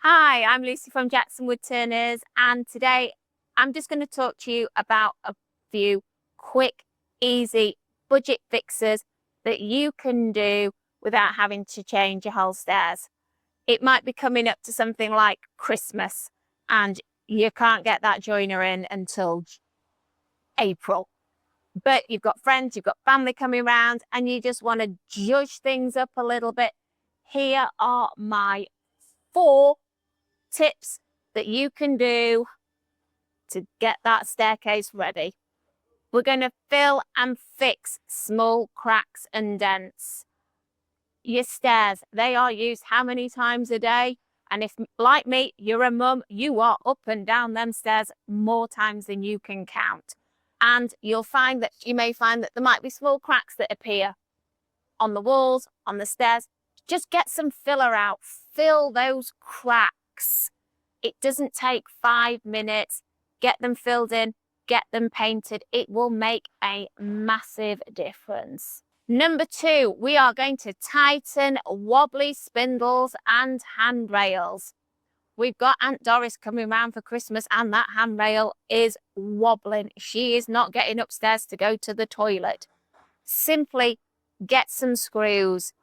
Hi, I'm Lucy from Jackson Woodturners, and today I'm just going to talk to you about a few quick, easy budget fixes that you can do without having to change your whole stairs. It might be coming up to something like Christmas and you can't get that joiner in until April. But you've got friends, you've got family coming around, and you just want to judge things up a little bit. Here are my 4 tips that you can do to get that staircase ready. We're going to fill and fix small cracks and dents. Your stairs, they are used how many times a day? And if, like me, you're a mum, you are up and down them stairs more times than you can count. And you may find that there might be small cracks that appear on the walls, on the stairs. Just get some filler out, fill those cracks. It doesn't take 5 minutes. Get them filled in, get them painted. It will make a massive difference. Number 2, we are going to tighten wobbly spindles and handrails. We've got Aunt Doris coming round for Christmas and that handrail is wobbling. She is not getting upstairs to go to the toilet. Simply get some screws,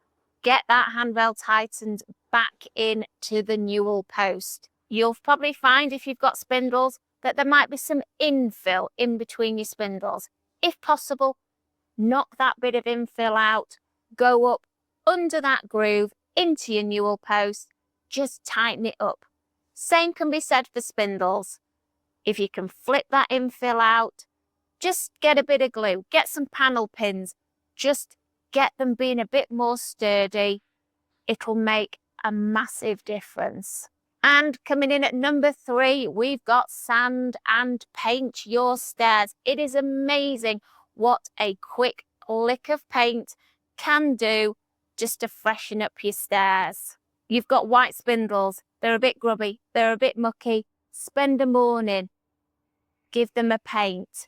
get that handrail tightened back into the newel post. You'll probably find if you've got spindles that there might be some infill in between your spindles. If possible, knock that bit of infill out, go up under that groove into your newel post, just tighten it up. Same can be said for spindles. If you can flip that infill out, just get a bit of glue, get some panel pins, just get them being a bit more sturdy. It'll make a massive difference. And coming in at number 3, we've got sand and paint your stairs. It is amazing what a quick lick of paint can do just to freshen up your stairs. You've got white spindles. They're a bit grubby. They're a bit mucky. Spend a morning. Give them a paint.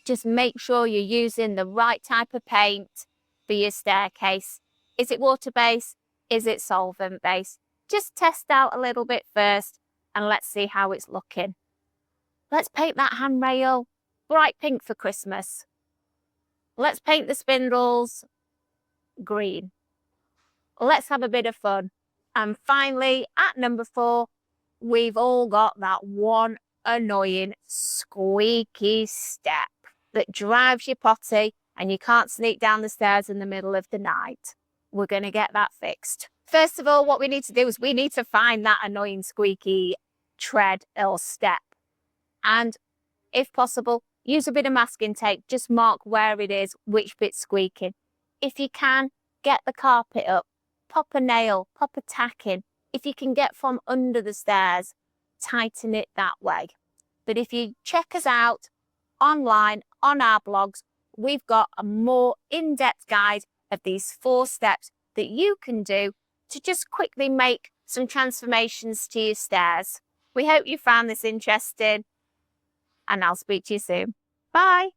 Just make sure you're using the right type of paint for your staircase. Is it water-based? Is it solvent-based? Just test out a little bit first and let's see how it's looking. Let's paint that handrail bright pink for Christmas. Let's paint the spindles green. Let's have a bit of fun. And finally, at number 4, we've all got that one annoying squeaky step that drives you potty and you can't sneak down the stairs in the middle of the night. We're going to get that fixed. First of all, what we need to do is we need to find that annoying squeaky tread or step. And if possible, use a bit of masking tape. Just mark where it is, which bit's squeaking. If you can, get the carpet up. Pop a nail, pop a tack in. If you can get from under the stairs, tighten it that way. But if you check us out online on our blogs, we've got a more in-depth guide of these 4 steps that you can do to just quickly make some transformations to your stairs. We hope you found this interesting and I'll speak to you soon. Bye.